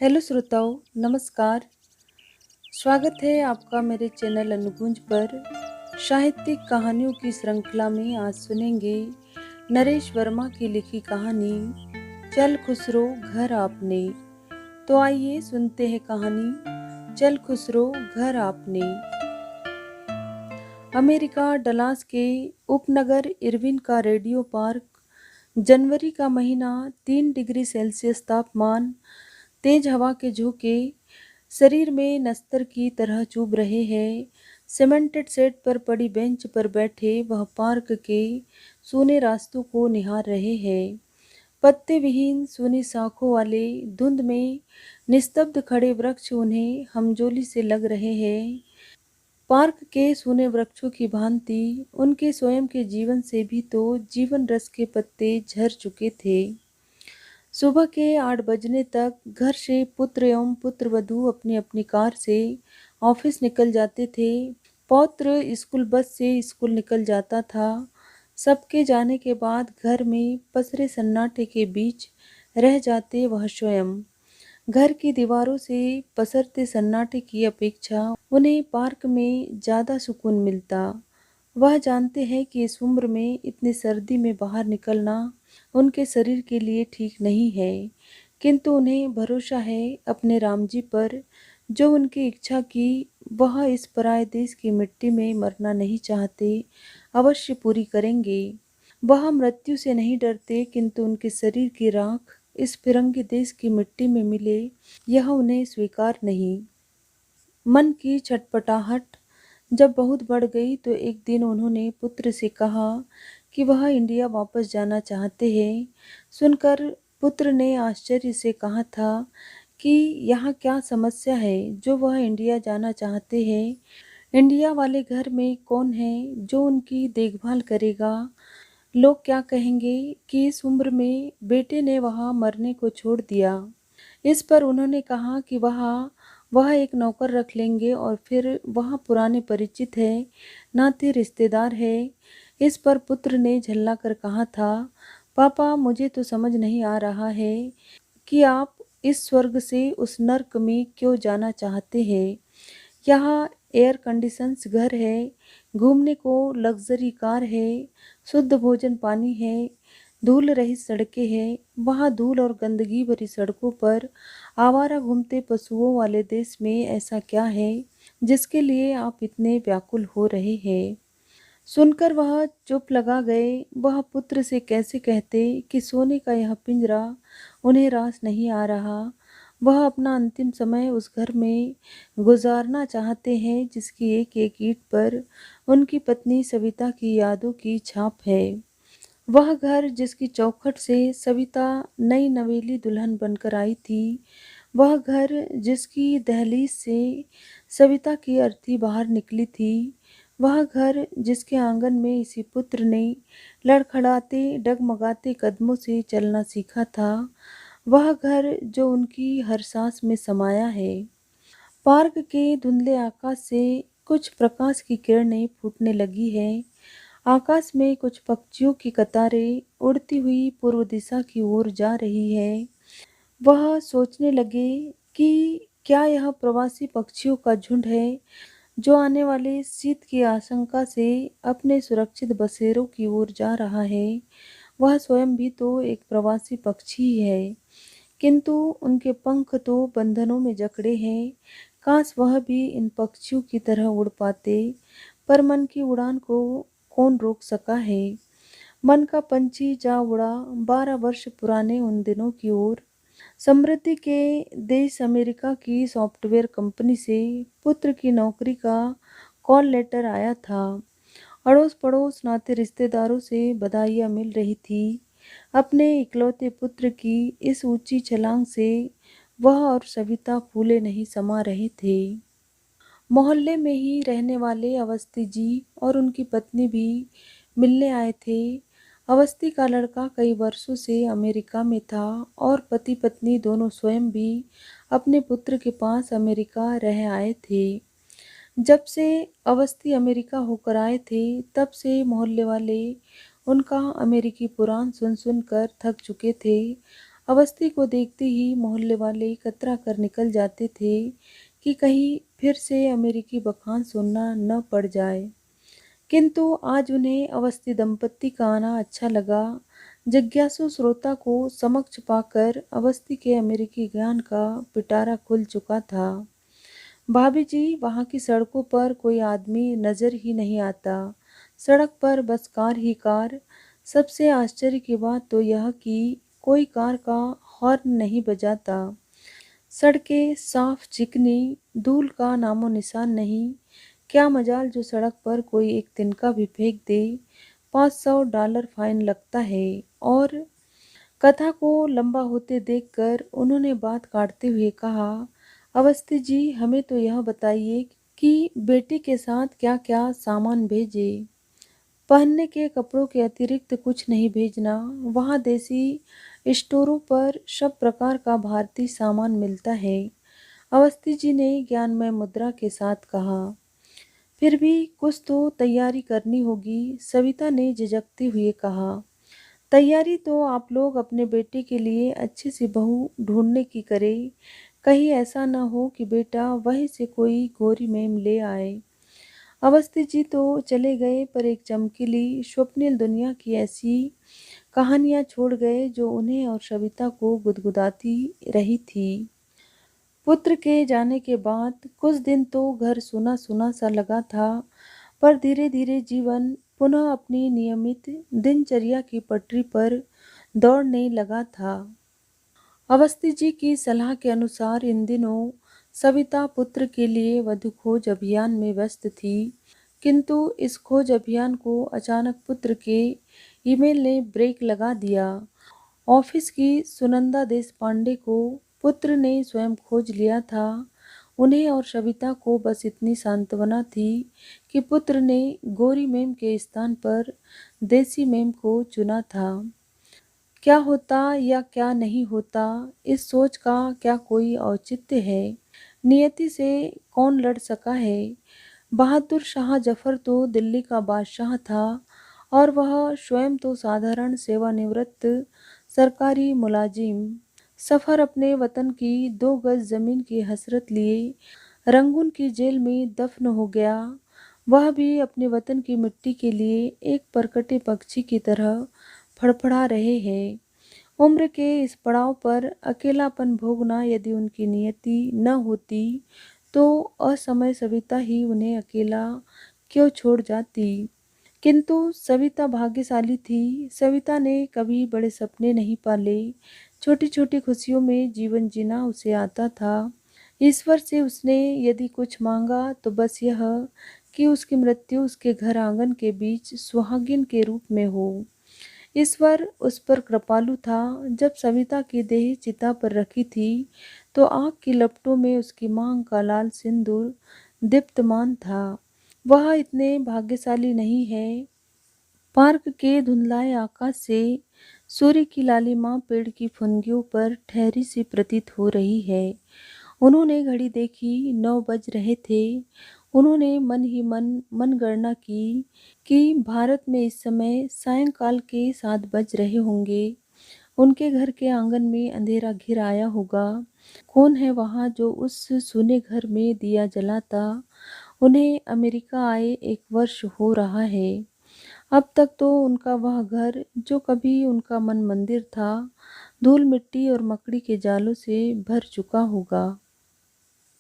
Hello श्रोताओं, नमस्कार। स्वागत है आपका मेरे चैनल अनुगुंज पर। साहित्यिक कहानियों की श्रृंखला में आज सुनेंगे नरेश वर्मा की लिखी कहानी चल खुसरो घर आपने। तो आइए सुनते हैं कहानी चल खुसरो घर आपने। अमेरिका डलास के उपनगर इरविन का रेडियो पार्क। जनवरी का महीना, 3 डिग्री सेल्सियस तापमान, तेज हवा के झोंके शरीर में नस्तर की तरह चुभ रहे हैं। सीमेंटेड सेट पर पड़ी बेंच पर बैठे वह पार्क के सूने रास्तों को निहार रहे हैं। पत्ते विहीन सूनी शाखों वाले धुंध में निस्तब्ध खड़े वृक्ष उन्हें हमजोली से लग रहे हैं। पार्क के सूने वृक्षों की भांति उनके स्वयं के जीवन से भी तो जीवन रस के पत्ते झर चुके थे। सुबह के 8 बजने तक घर से पुत्र एवं पुत्रवधू अपनी अपनी कार से ऑफिस निकल जाते थे। पौत्र स्कूल बस से स्कूल निकल जाता था। सबके जाने के बाद घर में पसरे सन्नाटे के बीच रह जाते वह स्वयं। घर की दीवारों से पसरते सन्नाटे की अपेक्षा उन्हें पार्क में ज़्यादा सुकून मिलता। वह जानते हैं कि इस उम्र में इतनी सर्दी में बाहर निकलना उनके शरीर के लिए ठीक नहीं है, किंतु उन्हें भरोसा है अपने राम जी पर, जो उनकी इच्छा की वह इस पराये देश की मिट्टी में मरना नहीं चाहते, अवश्य पूरी करेंगे। वह मृत्यु से नहीं डरते, किंतु उनके शरीर की राख इस फिरंगी देश की मिट्टी में मिले, यह उन्हें स्वीकार नहीं। मन की छटपटाहट जब बहुत बढ़ गई तो एक दिन उन्होंने पुत्र से कहा कि वह इंडिया वापस जाना चाहते हैं। सुनकर पुत्र ने आश्चर्य से कहा था कि यहाँ क्या समस्या है जो वह इंडिया जाना चाहते हैं। इंडिया वाले घर में कौन है जो उनकी देखभाल करेगा। लोग क्या कहेंगे कि इस उम्र में बेटे ने वहाँ मरने को छोड़ दिया। इस पर उन्होंने कहा कि वह एक नौकर रख लेंगे और फिर वहाँ पुराने परिचित है, नाते रिश्तेदार है। इस पर पुत्र ने झल्ला कर कहा था, पापा मुझे तो समझ नहीं आ रहा है कि आप इस स्वर्ग से उस नर्क में क्यों जाना चाहते हैं। यहाँ एयर कंडीशंस घर है, घूमने को लग्जरी कार है, शुद्ध भोजन पानी है, धूल रहित सड़कें हैं। वहाँ धूल और गंदगी भरी सड़कों पर आवारा घूमते पशुओं वाले देश में ऐसा क्या है जिसके लिए आप इतने व्याकुल हो रहे हैं। सुनकर वह चुप लगा गए। वह पुत्र से कैसे कहते कि सोने का यह पिंजरा उन्हें रास नहीं आ रहा। वह अपना अंतिम समय उस घर में गुजारना चाहते हैं जिसकी एक एक ईंट पर उनकी पत्नी सविता की यादों की छाप है। वह घर जिसकी चौखट से सविता नई नवेली दुल्हन बनकर आई थी। वह घर जिसकी दहलीज से सविता की अर्थी बाहर निकली थी। वह घर जिसके आंगन में इसी पुत्र ने लड़खड़ाते डगमगाते कदमों से चलना सीखा था। वह घर जो उनकी हर सांस में समाया है। पार्क के धुंधले आकाश से कुछ प्रकाश की किरणें फूटने लगी है। आकाश में कुछ पक्षियों की कतारें उड़ती हुई पूर्व दिशा की ओर जा रही है। वह सोचने लगे कि क्या यह प्रवासी पक्षियों का झुंड है जो आने वाले शीत की आशंका से अपने सुरक्षित बसेरों की ओर जा रहा है। वह स्वयं भी तो एक प्रवासी पक्षी ही है, किंतु उनके पंख तो बंधनों में जकड़े हैं। काश वह भी इन पक्षियों की तरह उड़ पाते, पर मन की उड़ान को कौन रोक सका है। मन का पंछी जा उड़ा 12 वर्ष पुराने उन दिनों की ओर। समृद्धि के देश अमेरिका की सॉफ्टवेयर कंपनी से पुत्र की नौकरी का कॉल लेटर आया था। अड़ोस पड़ोस नाते रिश्तेदारों से बधाइयाँ मिल रही थी। अपने इकलौते पुत्र की इस ऊंची छलांग से वह और सविता फूले नहीं समा रहे थे। मोहल्ले में ही रहने वाले अवस्थी जी और उनकी पत्नी भी मिलने आए थे। अवस्थी का लड़का कई वर्षों से अमेरिका में था और पति पत्नी दोनों स्वयं भी अपने पुत्र के पास अमेरिका रह आए थे। जब से अवस्थी अमेरिका होकर आए थे तब से मोहल्ले वाले उनका अमेरिकी पुराण सुन सुन कर थक चुके थे। अवस्थी को देखते ही मोहल्ले वाले कतरा कर निकल जाते थे कि कहीं फिर से अमेरिकी बखान सुनना न पड़ जाए। किंतु आज उन्हें अवस्थी दंपत्ति का आना अच्छा लगा। जिज्ञासु श्रोता को समक्ष पाकर अवस्थी के अमेरिकी ज्ञान का पिटारा खुल चुका था। भाभी जी, वहाँ की सड़कों पर कोई आदमी नजर ही नहीं आता। सड़क पर बस कार ही कार। सबसे आश्चर्य की बात तो यह कि कोई कार का हॉर्न नहीं बजाता। सड़कें साफ चिकनी, धूल का नामो निशान नहीं। क्या मजाल जो सड़क पर कोई एक तिनका भी फेंक दे, $500 फाइन लगता है। और कथा को लंबा होते देखकर उन्होंने बात काटते हुए कहा, अवस्थी जी, हमें तो यह बताइए कि बेटी के साथ क्या क्या सामान भेजे। पहनने के कपड़ों के अतिरिक्त कुछ नहीं भेजना। वहाँ देसी स्टोरों पर सब प्रकार का भारतीय सामान मिलता है। अवस्थी जी ने ज्ञानमय मुद्रा के साथ कहा। फिर भी कुछ तो तैयारी करनी होगी, सविता ने झिझकते हुए कहा। तैयारी तो आप लोग अपने बेटे के लिए अच्छी सी बहू ढूंढने की करें। कहीं ऐसा न हो कि बेटा वहीं से कोई गोरी मेम ले आए। अवस्थी जी तो चले गए, पर एक चमकीली स्वप्निल दुनिया की ऐसी कहानियां छोड़ गए जो उन्हें और सविता को गुदगुदाती रही थी। पुत्र के जाने के बाद कुछ दिन तो घर सुना सुना सा लगा था, पर धीरे धीरे जीवन पुनः अपनी नियमित दिनचर्या की पटरी पर दौड़ने लगा था। अवस्थी जी की सलाह के अनुसार इन दिनों सविता पुत्र के लिए वधु खोज अभियान में व्यस्त थी। किंतु इस खोज अभियान को अचानक पुत्र के ईमेल ने ब्रेक लगा दिया। ऑफिस की सुनंदा देश पांडे को पुत्र ने स्वयं खोज लिया था। उन्हें और सविता को बस इतनी सांत्वना थी कि पुत्र ने गोरी मेम के स्थान पर देसी मेम को चुना था। क्या होता या क्या नहीं होता, इस सोच का क्या कोई औचित्य है। नियति से कौन लड़ सका है। बहादुर शाह जफर तो दिल्ली का बादशाह था और वह स्वयं तो साधारण सेवानिवृत्त सरकारी मुलाजिम। सफर अपने वतन की 2 गज जमीन की हसरत लिए रंगून की जेल में दफन हो गया। वह भी अपने वतन की मिट्टी के लिए एक परकटे पक्षी की तरह फड़फड़ा रहे हैं। उम्र के इस पड़ाव पर अकेलापन भोगना यदि उनकी नियति न होती तो असमय सविता ही उन्हें अकेला क्यों छोड़ जाती। किंतु सविता भाग्यशाली थी। सविता ने कभी बड़े सपने नहीं पाले। छोटी छोटी खुशियों में जीवन जीना उसे आता था। ईश्वर से उसने यदि कुछ मांगा तो बस यह कि उसकी मृत्यु उसके घर आंगन के बीच सुहागिन के रूप में हो। ईश्वर उस पर कृपालु था। जब सविता की देह चिता पर रखी थी तो आग की लपटों में उसकी मांग का लाल सिंदूर दीप्तमान था। वह इतने भाग्यशाली नहीं है। पार्क के धुंधलाए आकाश से सूर्य की लालिमा पेड़ की फुनगियों पर ठहरी सी प्रतीत हो रही है। उन्होंने घड़ी देखी, 9 बज रहे थे। उन्होंने मन ही मन मनगणना की कि भारत में इस समय सायंकाल के 7 बज रहे होंगे। उनके घर के आंगन में अंधेरा घिर आया होगा। कौन है वहाँ जो उस सूने घर में दिया जलाता। उन्हें अमेरिका आए 1 वर्ष हो रहा है। अब तक तो उनका वह घर जो कभी उनका मन मंदिर था, धूल मिट्टी और मकड़ी के जालों से भर चुका होगा।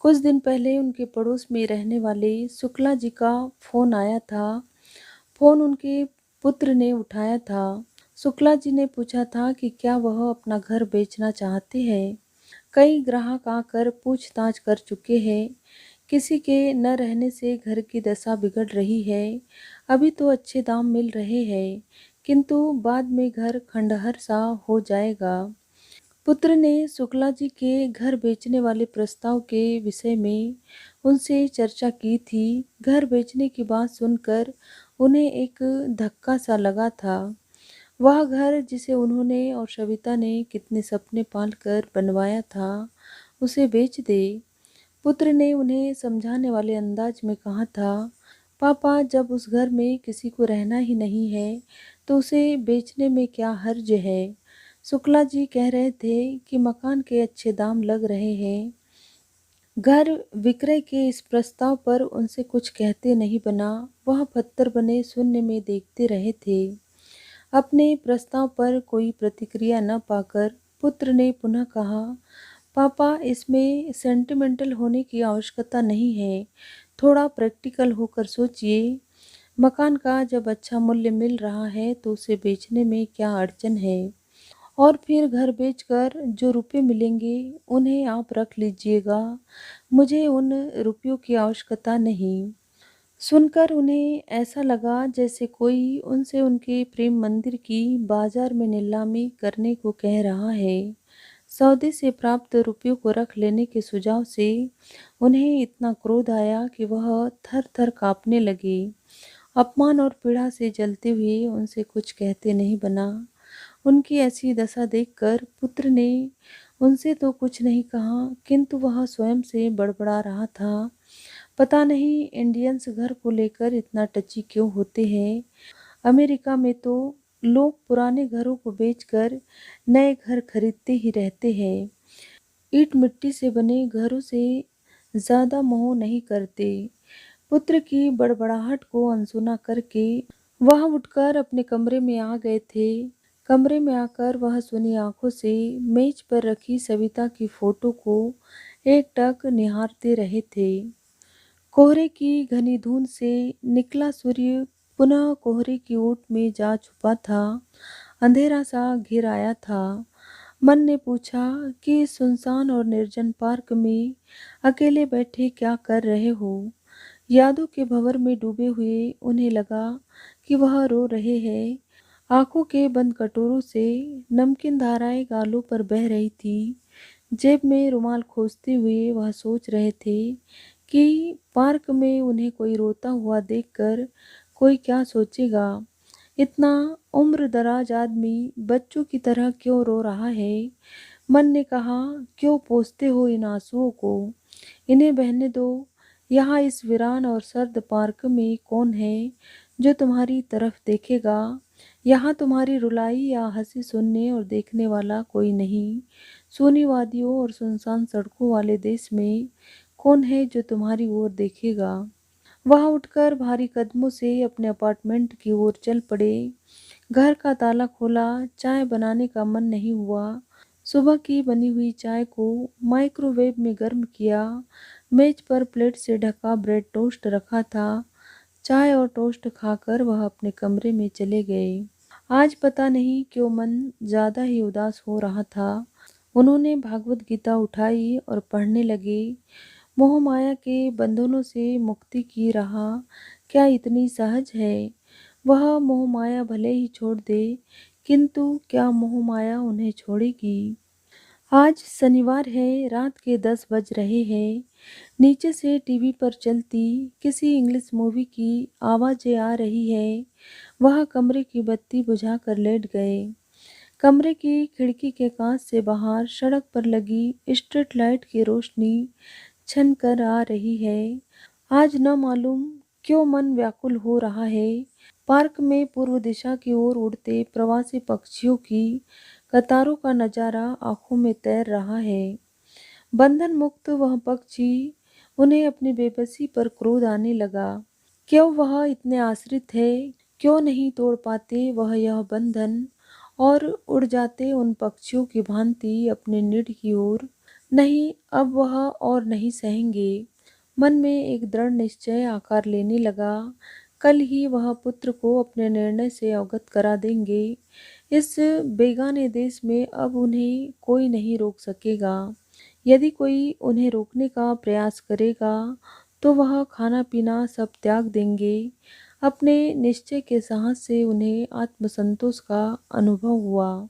कुछ दिन पहले उनके पड़ोस में रहने वाले शुक्ला जी का फोन आया था। फोन उनके पुत्र ने उठाया था। शुक्ला जी ने पूछा था कि क्या वह अपना घर बेचना चाहते हैं। कई ग्राहक आकर पूछताछ कर चुके हैं। किसी के न रहने से घर की दशा बिगड़ रही है। अभी तो अच्छे दाम मिल रहे हैं, किंतु बाद में घर खंडहर सा हो जाएगा। पुत्र ने शुक्ला जी के घर बेचने वाले प्रस्ताव के विषय में उनसे चर्चा की थी। घर बेचने की बात सुनकर उन्हें एक धक्का सा लगा था। वह घर जिसे उन्होंने और सविता ने कितने सपने पालकर बनवाया था, उसे बेच दे। पुत्र ने उन्हें समझाने वाले अंदाज में कहा था, पापा, जब उस घर में किसी को रहना ही नहीं है तो उसे बेचने में क्या हर्ज है। शुक्ला जी कह रहे थे कि मकान के अच्छे दाम लग रहे हैं। घर विक्रय के इस प्रस्ताव पर उनसे कुछ कहते नहीं बना। वह पत्थर बने शून्य में देखते रहे थे। अपने प्रस्ताव पर कोई प्रतिक्रिया न पाकर पुत्र ने पुनः कहा, पापा, इसमें सेंटिमेंटल होने की आवश्यकता नहीं है। थोड़ा प्रैक्टिकल होकर सोचिए। मकान का जब अच्छा मूल्य मिल रहा है तो उसे बेचने में क्या अड़चन है? और फिर घर बेचकर जो रुपए मिलेंगे उन्हें आप रख लीजिएगा। मुझे उन रुपयों की आवश्यकता नहीं। सुनकर उन्हें ऐसा लगा जैसे कोई उनसे उनके प्रेम मंदिर की बाजार में नीलामी करने को कह रहा है। सौदे से प्राप्त रुपयों को रख लेने के सुझाव से उन्हें इतना क्रोध आया कि वह थर थर कांपने लगे। अपमान और पीड़ा से जलते हुए उनसे कुछ कहते नहीं बना। उनकी ऐसी दशा देखकर पुत्र ने उनसे तो कुछ नहीं कहा, किंतु वह स्वयं से बड़बड़ा रहा था। पता नहीं इंडियंस घर को लेकर इतना टची क्यों होते हैं। अमेरिका में तो लोग पुराने घरों को बेचकर नए घर खरीदते ही रहते हैं। ईंट मिट्टी से बने घरों से ज्यादा मोह नहीं करते। पुत्र की बड़बड़ाहट को अनसुना करके वह उठकर अपने कमरे में आ गए थे। कमरे में आकर वह सुनी आंखों से मेज पर रखी सविता की फोटो को एकटक निहारते रहे थे। कोहरे की घनी धुंध से निकला सूर्य पुनः कोहरे की ओट में जा छुपा था। अंधेरा सा घिर आया था। मन ने पूछा कि इस सुनसान और निर्जन पार्क में अकेले बैठे क्या कर रहे हो। यादों के भंवर में डूबे हुए उन्हें लगा कि वह रो रहे हैं। आंखों के बंद कटोरों से नमकीन धाराएं गालों पर बह रही थी। जेब में रुमाल खोजते हुए वह सोच रहे थे कि पार्क में उन्हें कोई रोता हुआ देखकर कोई क्या सोचेगा। इतना उम्र दराज आदमी बच्चों की तरह क्यों रो रहा है। मन ने कहा, क्यों पोंछते हो इन आंसुओं को, इन्हें बहने दो। यहाँ इस वीरान और सर्द पार्क में कौन है जो तुम्हारी तरफ देखेगा। यहाँ तुम्हारी रुलाई या हंसी सुनने और देखने वाला कोई नहीं। सूनी वादियों और सुनसान सड़कों वाले देश में कौन है जो तुम्हारी ओर देखेगा। वह उठकर भारी कदमों से अपने अपार्टमेंट की ओर चल पड़े। घर का ताला खोला। चाय बनाने का मन नहीं हुआ। सुबह की बनी हुई चाय को माइक्रोवेव में गर्म किया। मेज पर प्लेट से ढका ब्रेड टोस्ट रखा था। चाय और टोस्ट खाकर वह अपने कमरे में चले गए। आज पता नहीं क्यों मन ज्यादा ही उदास हो रहा था। उन्होंने भागवत गीता उठाई और पढ़ने लगे। मोह माया के बंधनों से मुक्ति की राह क्या इतनी सहज है। वह मोह माया भले ही छोड़ दे, किंतु क्या मोह माया उन्हें छोड़ेगी। आज शनिवार है। रात के 10 बज रहे हैं। नीचे से टीवी पर चलती किसी इंग्लिश मूवी की आवाजें आ रही है। वह कमरे की बत्ती बुझाकर लेट गए। कमरे की खिड़की के कांच से बाहर सड़क पर लगी स्ट्रीट लाइट की रोशनी छन कर आ रही है। आज न मालूम क्यों मन व्याकुल हो रहा है। पार्क में पूर्व दिशा की ओर उड़ते प्रवासी पक्षियों की कतारों का नजारा आंखों में तैर रहा है। बंधन मुक्त वह पक्षी, उन्हें अपनी बेबसी पर क्रोध आने लगा। क्यों वह इतने आश्रित है। क्यों नहीं तोड़ पाते वह यह बंधन और उड़ जाते उन पक्षियों की भांति अपने निड की ओर। नहीं, अब वह और नहीं सहेंगे। मन में एक दृढ़ निश्चय आकार लेने लगा। कल ही वह पुत्र को अपने निर्णय से अवगत करा देंगे। इस बेगाने देश में अब उन्हें कोई नहीं रोक सकेगा। यदि कोई उन्हें रोकने का प्रयास करेगा तो वह खाना पीना सब त्याग देंगे। अपने निश्चय के साहस से उन्हें आत्मसंतोष का अनुभव हुआ।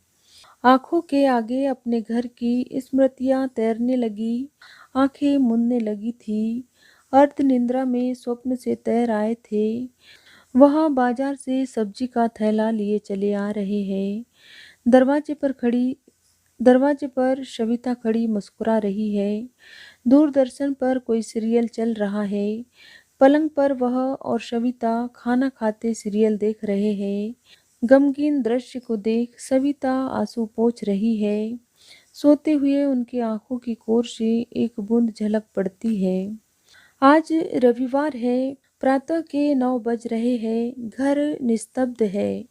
आंखों के आगे अपने घर की स्मृतियां तैरने लगी। आंखें मुनने लगी थी। अर्ध निद्रा में स्वप्न से तैर आए थे। वह बाजार से सब्जी का थैला लिए चले आ रहे हैं। दरवाजे पर खड़ी दरवाजे पर सविता खड़ी मुस्कुरा रही है। दूरदर्शन पर कोई सीरियल चल रहा है। पलंग पर वह और सविता खाना खाते सीरियल देख रहे हैं। गमगीन दृश्य को देख सविता आंसू पोंछ रही है। सोते हुए उनकी आंखों की कोर से एक बूंद झलक पड़ती है। आज रविवार है। प्रातः के 9 बज रहे हैं। घर निस्तब्ध है।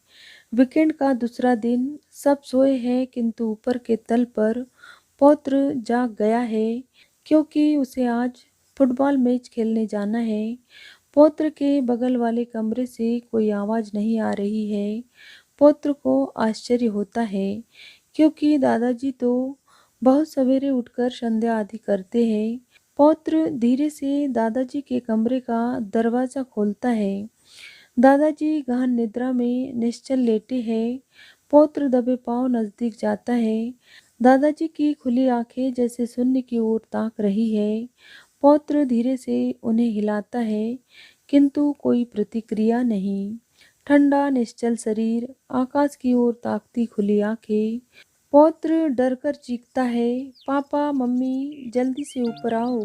वीकेंड का दूसरा दिन। सब सोए हैं किंतु ऊपर के तल पर पौत्र जाग गया है क्योंकि उसे आज फुटबॉल मैच खेलने जाना है। पौत्र के बगल वाले कमरे से कोई आवाज नहीं आ रही है। पौत्र को आश्चर्य होता है क्योंकि दादाजी तो बहुत सवेरे उठकर संध्या आदि करते हैं। पौत्र धीरे से दादाजी के कमरे का दरवाजा खोलता है। दादाजी गहन निद्रा में निश्चल लेटे हैं। पौत्र दबे पांव नजदीक जाता है। दादाजी की खुली आंखें जैसे शून्य की ओर ताक रही है। पौत्र धीरे से उन्हें हिलाता है किंतु कोई प्रतिक्रिया नहीं। ठंडा निश्चल शरीर, आकाश की ओर ताकती खुली आंखें। पौत्र डरकर चीखता है, पापा मम्मी जल्दी से ऊपर आओ,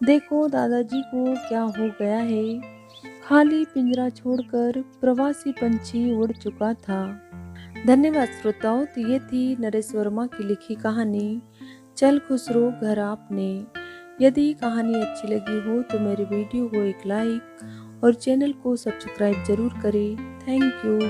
देखो दादाजी को क्या हो गया है। खाली पिंजरा छोड़कर प्रवासी पंछी उड़ चुका था। धन्यवाद श्रोताओं। तो ये थी नरेश वर्मा की लिखी कहानी चल खुसरो घर आपने। यदि कहानी अच्छी लगी हो तो मेरे वीडियो को एक लाइक और चैनल को सब्सक्राइब जरूर करें। Thank you.